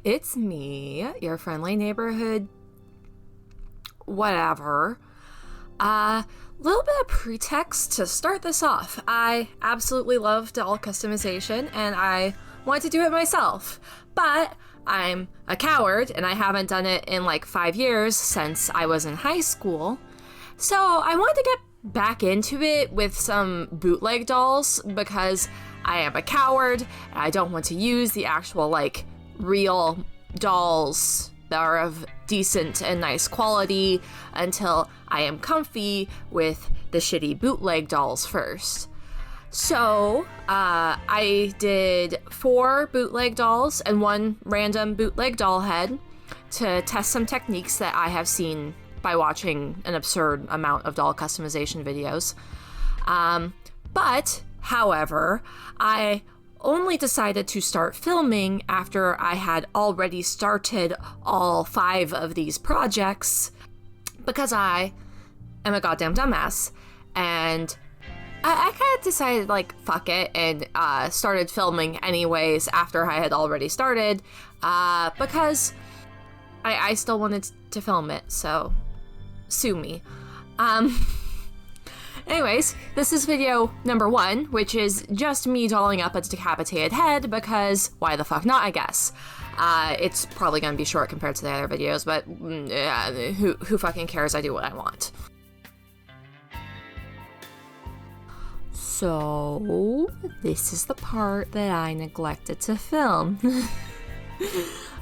it's me, your friendly neighborhood whatever. Little bit of pretext to start this off. I absolutely love doll customization and I want to do it myself, but I'm a coward and I haven't done it in like 5 years since I was in high school. So I wanted to get back into it with some bootleg dolls because I am a coward and I don't want to use the actual like real dolls that are of decent and nice quality until I am comfy with the shitty bootleg dolls first. So I did 4 bootleg dolls and 1 random bootleg doll head to test some techniques that I have seen by watching an absurd amount of doll customization videos. However, I only decided to start filming after I had already started all 5 of these projects because I am a goddamn dumbass. And I kind of decided, like, fuck it, and started filming anyways after I had already started because I still wanted to film it, so sue me. Anyways, this is video number 1, which is just me dolling up a decapitated head because why the fuck not, I guess. It's probably gonna be short compared to the other videos, but who fucking cares? I do what I want. So, this is the part that I neglected to film.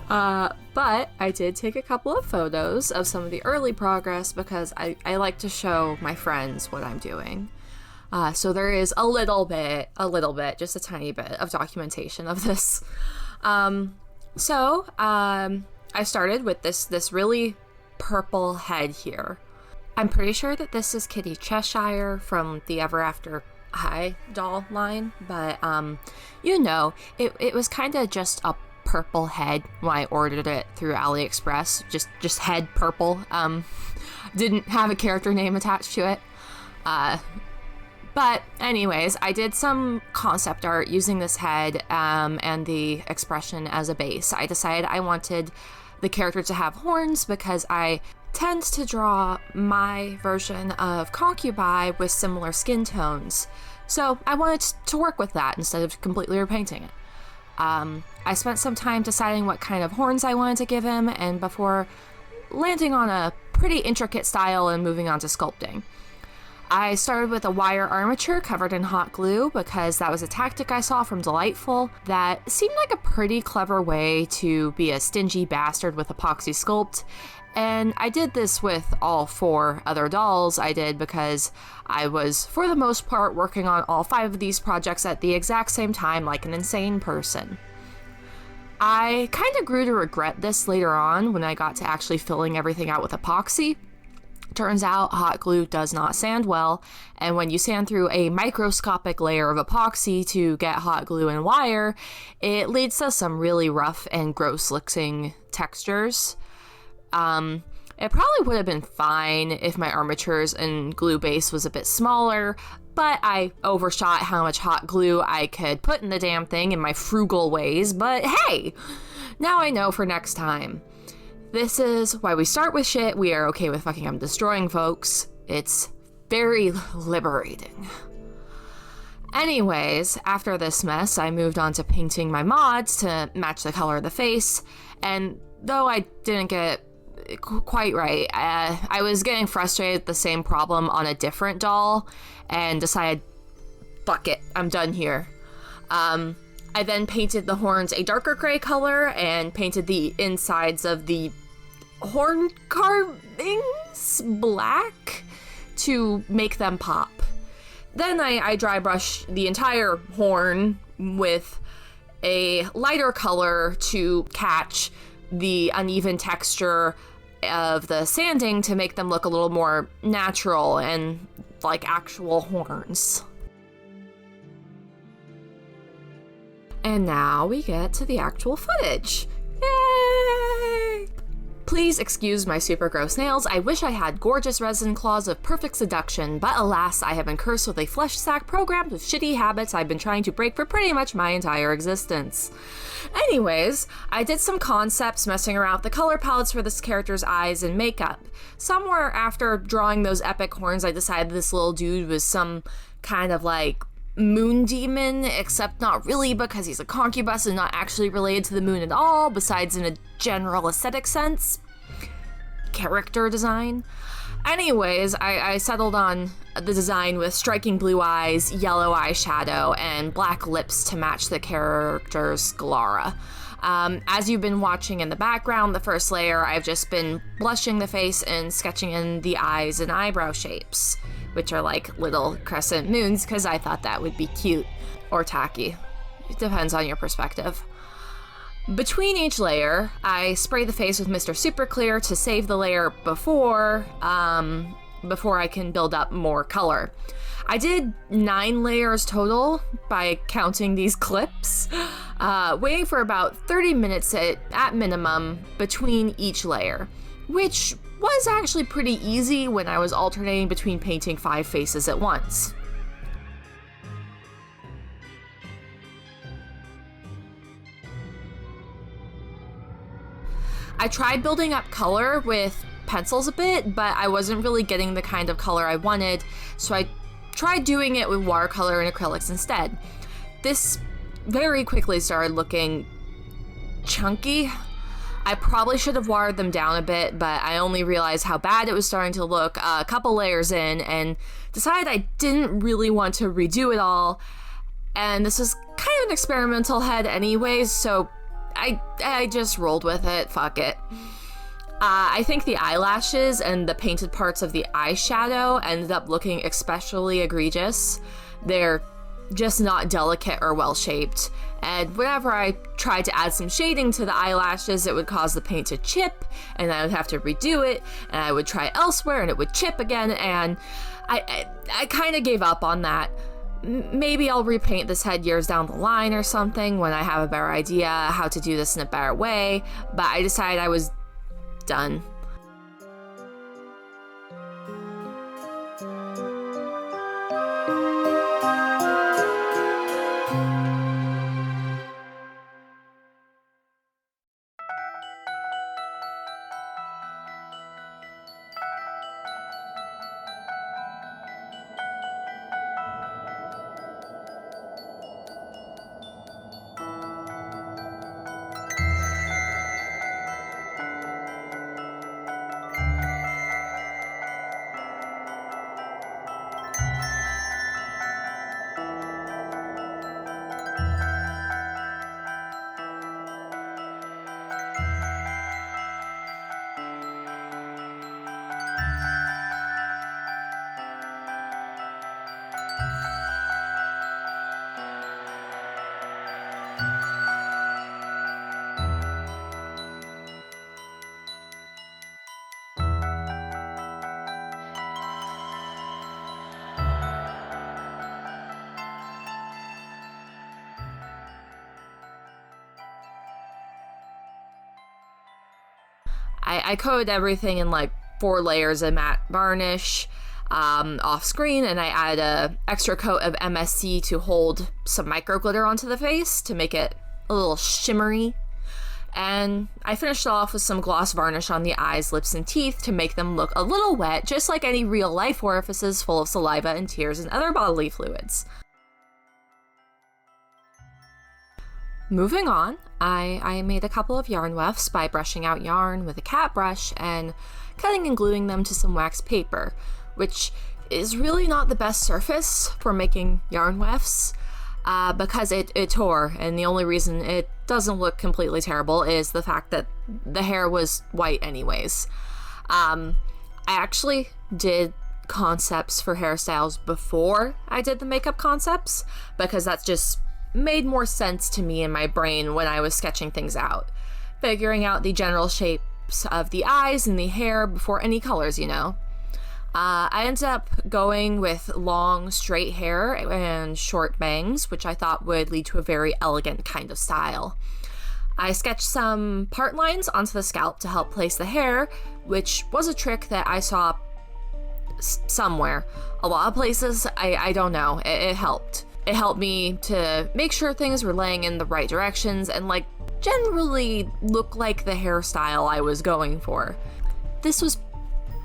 But I did take a couple of photos of some of the early progress because I like to show my friends what I'm doing. So there is a little bit, just a tiny bit of documentation of this. I started with this really purple head here. I'm pretty sure that this is Kitty Cheshire from the Ever After High doll line, but it was kind of just a purple head when I ordered it through AliExpress. Just head purple. Didn't have a character name attached to it. But anyways, I did some concept art using this head and the expression as a base. I decided I wanted the character to have horns because I tend to draw my version of Concubi with similar skin tones. So I wanted to work with that instead of completely repainting it. I spent some time deciding what kind of horns I wanted to give him, and before landing on a pretty intricate style and moving on to sculpting. I started with a wire armature covered in hot glue because that was a tactic I saw from Delightful that seemed like a pretty clever way to be a stingy bastard with epoxy sculpt. And I did this with all 4 other dolls I did because I was, for the most part, working on all 5 of these projects at the exact same time like an insane person. I kind of grew to regret this later on when I got to actually filling everything out with epoxy. Turns out hot glue does not sand well, and when you sand through a microscopic layer of epoxy to get hot glue and wire, it leads to some really rough and gross-looking textures. It probably would have been fine if my armatures and glue base was a bit smaller, but I overshot how much hot glue I could put in the damn thing in my frugal ways, but hey! Now I know for next time. This is why we start with shit we are okay with fucking destroying, folks. It's very liberating. Anyways, after this mess, I moved on to painting my mods to match the color of the face, and though I didn't get it quite right, I was getting frustrated with the same problem on a different doll, and decided, fuck it, I'm done here. I then painted the horns a darker gray color, and painted the insides of the horn carvings black to make them pop. Then I dry brushed the entire horn with a lighter color to catch the uneven texture of the sanding to make them look a little more natural and like actual horns. And now we get to the actual footage. Yay! Please excuse my super gross nails. I wish I had gorgeous resin claws of perfect seduction, but alas, I have been cursed with a flesh sack programmed with shitty habits I've been trying to break for pretty much my entire existence. Anyways, I did some concepts messing around with the color palettes for this character's eyes and makeup. Somewhere after drawing those epic horns, I decided this little dude was some kind of like moon demon, except not really, because he's a concubus and not actually related to the moon at all, besides in a general aesthetic sense. Character design. Anyways, I settled on the design with striking blue eyes, yellow eyeshadow, and black lips to match the character's sclera. As you've been watching in the background, the first layer, I've just been blushing the face and sketching in the eyes and eyebrow shapes, which are like little crescent moons, because I thought that would be cute or tacky. It depends on your perspective. Between each layer, I spray the face with Mr. Super Clear to save the layer before I can build up more color. I did 9 layers total by counting these clips, waiting for about 30 minutes at minimum between each layer, which was actually pretty easy when I was alternating between painting 5 faces at once. I tried building up color with pencils a bit, but I wasn't really getting the kind of color I wanted, so I tried doing it with watercolor and acrylics instead. This very quickly started looking chunky. I probably should have watered them down a bit, but I only realized how bad it was starting to look a couple layers in and decided I didn't really want to redo it all. And this was kind of an experimental head anyways, so I just rolled with it. Fuck it. I think the eyelashes and the painted parts of the eyeshadow ended up looking especially egregious. They're just not delicate or well-shaped, and whenever I tried to add some shading to the eyelashes, it would cause the paint to chip, and I would have to redo it, and I would try elsewhere, and it would chip again, and I kind of gave up on that. Maybe I'll repaint this head years down the line or something when I have a better idea how to do this in a better way, but I decided I was done. I coated everything in like 4 layers of matte varnish off screen, and I added a extra coat of MSC to hold some micro glitter onto the face to make it a little shimmery. And I finished off with some gloss varnish on the eyes, lips, and teeth to make them look a little wet, just like any real life orifices full of saliva and tears and other bodily fluids. Moving on, I made a couple of yarn wefts by brushing out yarn with a cat brush and cutting and gluing them to some wax paper, which is really not the best surface for making yarn wefts because it tore, and the only reason it doesn't look completely terrible is the fact that the hair was white anyways. I actually did concepts for hairstyles before I did the makeup concepts because that's just made more sense to me in my brain when I was sketching things out, figuring out the general shapes of the eyes and the hair before any colors, you know. I ended up going with long straight hair and short bangs, which I thought would lead to a very elegant kind of style. I sketched some part lines onto the scalp to help place the hair, which was a trick that I saw somewhere. A lot of places, I don't know. It helped. It helped me to make sure things were laying in the right directions and like generally look like the hairstyle I was going for. This was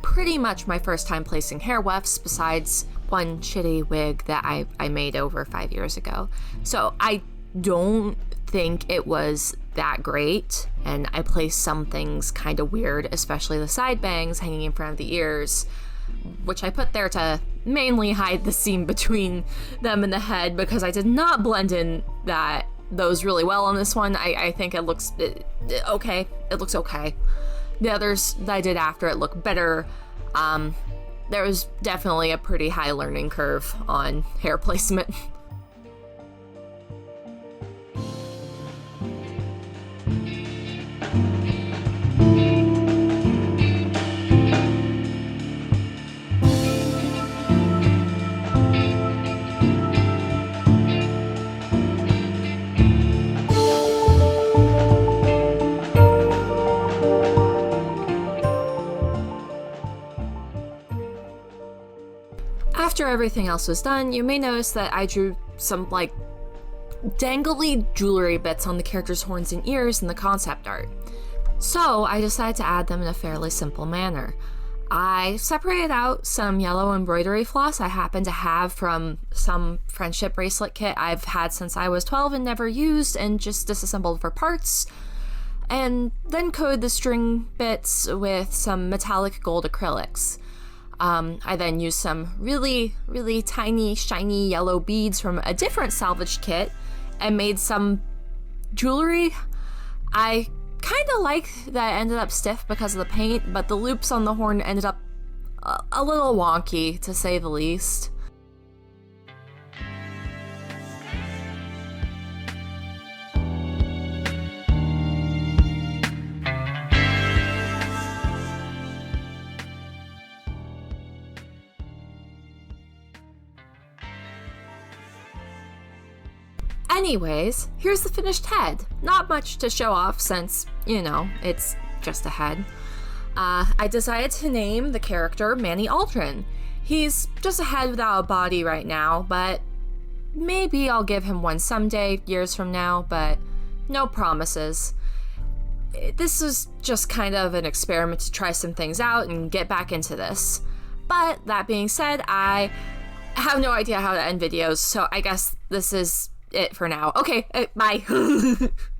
pretty much my first time placing hair wefts besides one shitty wig that I made over 5 years ago. So I don't think it was that great, and I placed some things kind of weird, especially the side bangs hanging in front of the ears, which I put there to mainly hide the seam between them and the head because I did not blend in those really well on this one. I think it looks okay. It looks okay. The others that I did after it look better. There was definitely a pretty high learning curve on hair placement. After everything else was done, you may notice that I drew some, like, dangly jewelry bits on the character's horns and ears in the concept art. So I decided to add them in a fairly simple manner. I separated out some yellow embroidery floss I happen to have from some friendship bracelet kit I've had since I was 12 and never used and just disassembled for parts, and then coated the string bits with some metallic gold acrylics. I then used some really, really tiny, shiny yellow beads from a different salvage kit and made some jewelry. I kind of like that it ended up stiff because of the paint, but the loops on the horn ended up a little wonky, to say the least. Anyways, here's the finished head. Not much to show off since, you know, it's just a head. I decided to name the character Manny Aldrin. He's just a head without a body right now, but maybe I'll give him one someday, years from now, but no promises. This is just kind of an experiment to try some things out and get back into this. But that being said, I have no idea how to end videos, so I guess this is it for now. Okay, bye.